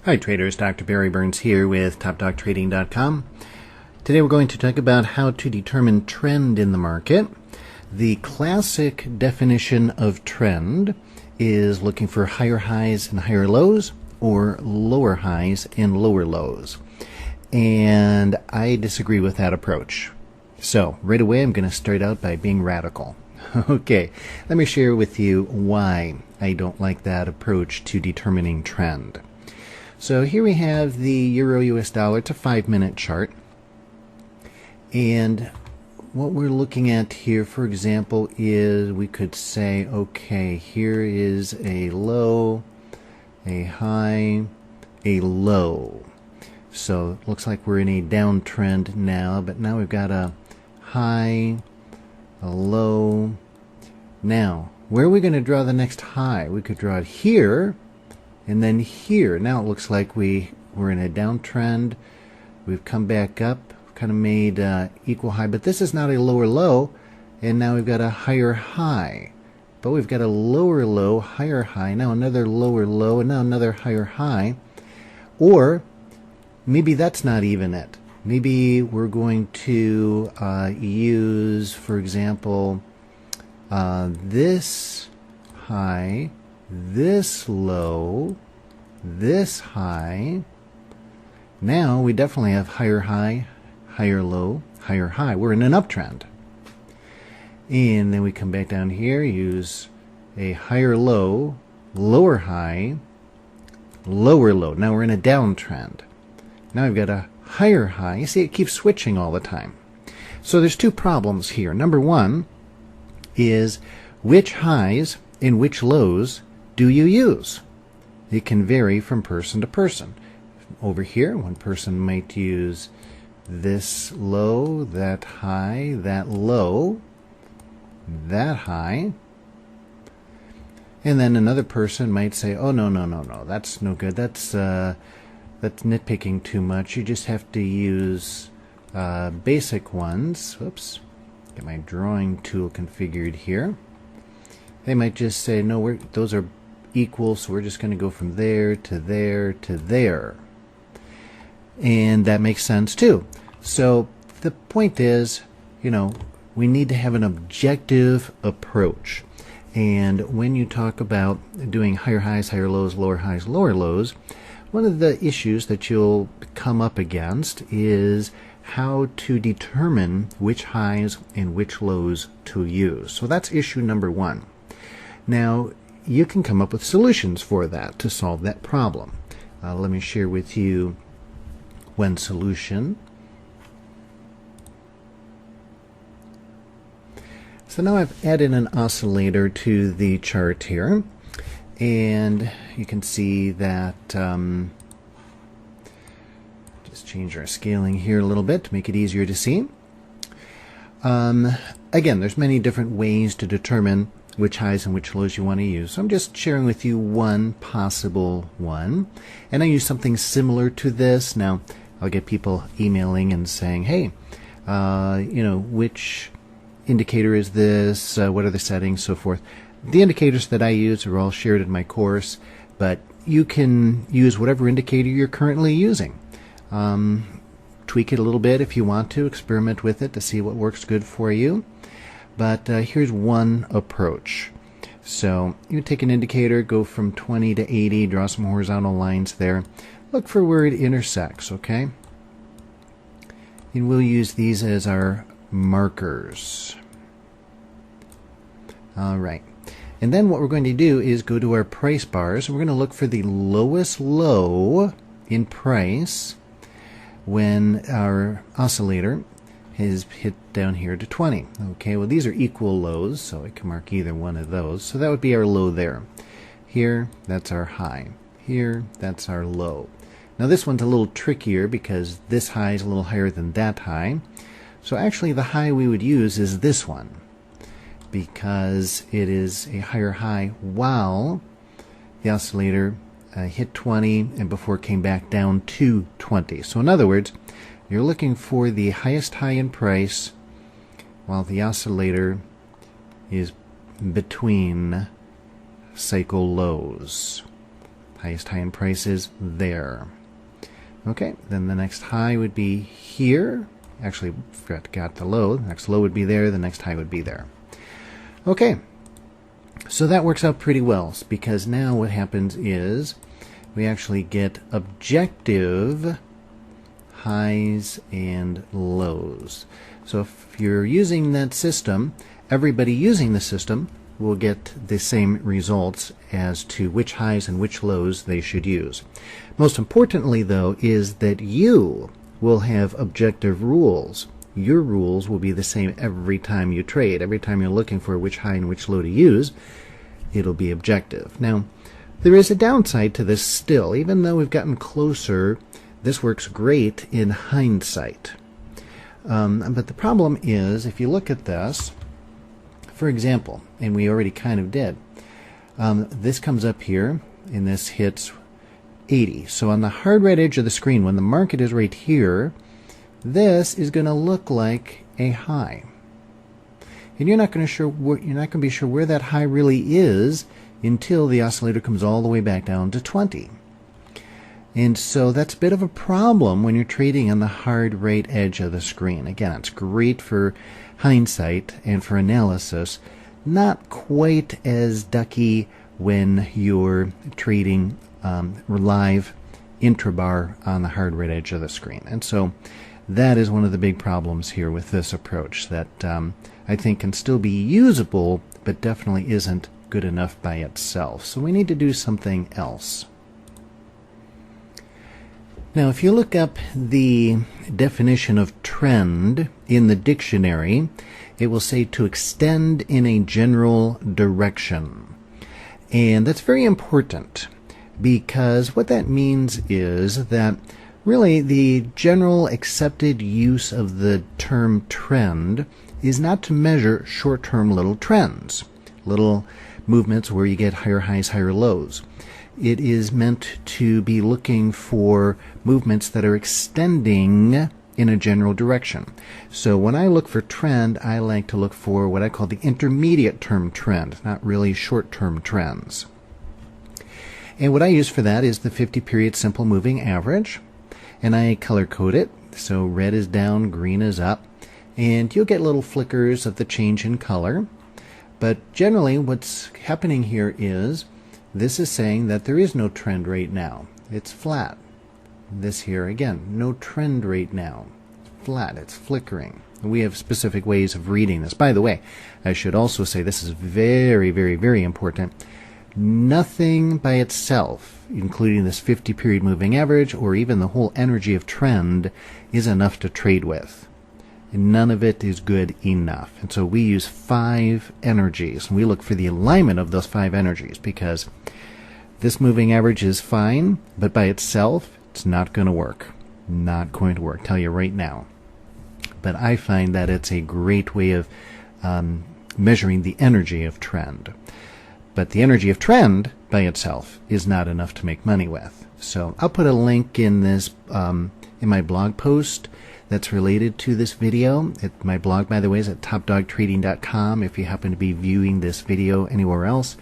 Hi traders, Dr. Barry Burns here with TopDogTrading.com. Today we're going to talk about how to determine trend in the market. The classic definition of trend is looking for higher highs and higher lows or lower highs and lower lows. And I disagree with that approach. So right away I'm going to start out by being radical. Okay, let me share with you why I don't like that approach to determining trend. So here we have the Euro US dollar. It's a 5-minute chart. And what we're looking at here, for example, is we could say, okay, here is a low, a high, a low. So it looks like we're in a downtrend now, but now we've got a high, a low. Now, where are we going to draw the next high? We could draw it here. And then here, now it looks like we're in a downtrend. We've come back up, kind of made equal high, but this is not a lower low, and now we've got a higher high. But we've got a lower low, higher high, now another lower low, and now another higher high. Or maybe that's not even it. Maybe we're going to use, for example, this high, this low, this high. Now we definitely have higher high, higher low, higher high. We're in an uptrend. And then we come back down here, use a higher low, lower high, lower low. Now we're in a downtrend. Now we've got a higher high. You see, it keeps switching all the time. So there's two problems here. Number one is which highs and which lows do you use? It can vary from person to person. Over here, one person might use this low, that high, that low, that high. And then another person might say, oh, no, that's no good. That's nitpicking too much. You just have to use basic ones. Whoops. Get my drawing tool configured here. They might just say, no, those are equal, so we're just going to go from there to there to there. And that makes sense too. So the point is, we need to have an objective approach. And when you talk about doing higher highs, higher lows, lower highs, lower lows, one of the issues that you'll come up against is how to determine which highs and which lows to use. So that's issue number one. Now, you can come up with solutions for that to solve that problem. Let me share with you one solution. So now I've added an oscillator to the chart here, and you can see that just change our scaling here a little bit to make it easier to see. Again, there's many different ways to determine which highs and which lows you want to use. So I'm just sharing with you one possible one. And I use something similar to this. Now, I'll get people emailing and saying, hey, which indicator is this? What are the settings? So forth. The indicators that I use are all shared in my course, but you can use whatever indicator you're currently using. Tweak it a little bit if you want to. Experiment with it to see what works good for you. But here's one approach. So you take an indicator, go from 20 to 80, draw some horizontal lines there. Look for where it intersects, okay? And we'll use these as our markers. All right. And then what we're going to do is go to our price bars. We're going to look for the lowest low in price when our oscillator is hit down here to 20. Okay, well these are equal lows, so I can mark either one of those. So that would be our low there. Here, that's our high. Here, that's our low. Now this one's a little trickier because this high is a little higher than that high. So actually the high we would use is this one because it is a higher high while the oscillator hit 20 and before it came back down to 20. So in other words, you're looking for the highest high in price while the oscillator is between cycle lows. Highest high in price is there. Okay, then the next high would be here. Actually, forgot the low. The next low would be there. The next high would be there. Okay, so that works out pretty well, because now what happens is we actually get objective highs and lows. So if you're using that system, everybody using the system will get the same results as to which highs and which lows they should use. Most importantly, though, is that you will have objective rules. Your rules will be the same every time you trade. Every time you're looking for which high and which low to use, it'll be objective. Now, there is a downside to this still. Even though we've gotten closer, this works great in hindsight. But the problem is, if you look at this, for example, and we already kind of did, this comes up here, and this hits 80. So on the hard right edge of the screen, when the market is right here, this is going to look like a high. And you're not going to be sure where that high really is until the oscillator comes all the way back down to 20. And so that's a bit of a problem when you're trading on the hard right edge of the screen. Again, it's great for hindsight and for analysis, not quite as ducky when you're trading live intrabar on the hard right edge of the screen. And so that is one of the big problems here with this approach that I think can still be usable, but definitely isn't good enough by itself. So we need to do something else. Now, if you look up the definition of trend in the dictionary, it will say to extend in a general direction. And that's very important, because what that means is that really the general accepted use of the term trend is not to measure short-term little trends, little movements where you get higher highs, higher lows. It is meant to be looking for movements that are extending in a general direction. So when I look for trend, I like to look for what I call the intermediate term trend, not really short-term trends. And what I use for that is the 50-period simple moving average, and I color code it. So red is down, green is up, and you'll get little flickers of the change in color. But generally what's happening here is this is saying that there is no trend right now. It's flat. This here, again, no trend right now. It's flat. It's flickering. We have specific ways of reading this. By the way, I should also say this is very, very, very important. Nothing by itself, including this 50-period moving average or even the whole energy of trend, is enough to trade with. None of it is good enough. And so we use 5 energies, and we look for the alignment of those 5 energies, because this moving average is fine, but by itself, it's not going to work. Not going to work, tell you right now. But I find that it's a great way of measuring the energy of trend. But the energy of trend by itself is not enough to make money with. So I'll put a link in this in my blog post that's related to this video. My blog, by the way, is at topdogtrading.com if you happen to be viewing this video anywhere else.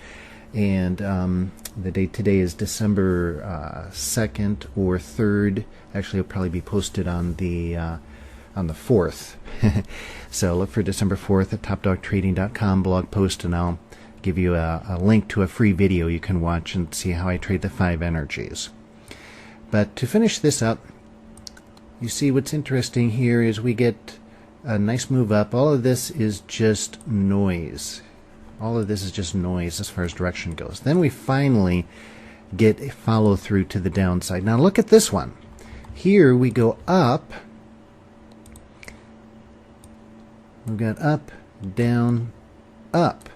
And the date today is December 2nd or 3rd. Actually, it'll probably be posted on the 4th. So look for December 4th at topdogtrading.com blog post, and I'll give you a link to a free video you can watch and see how I trade the 5 energies. But to finish this up, you see what's interesting here is we get a nice move up. All of this is just noise. All of this is just noise as far as direction goes. Then we finally get a follow through to the downside. Now look at this one. Here we go up. We've got up, down, up.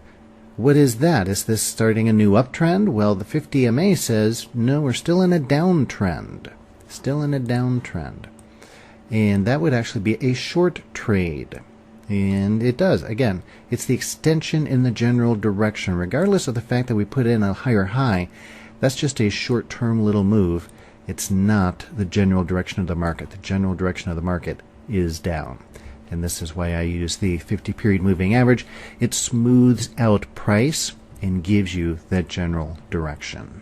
What is that? Is this starting a new uptrend? Well, the 50 MA says, no, we're still in a downtrend. Still in a downtrend. And that would actually be a short trade. And it does. Again, it's the extension in the general direction. Regardless of the fact that we put in a higher high, that's just a short-term little move. It's not the general direction of the market. The general direction of the market is down. And this is why I use the 50-period moving average. It smooths out price and gives you that general direction.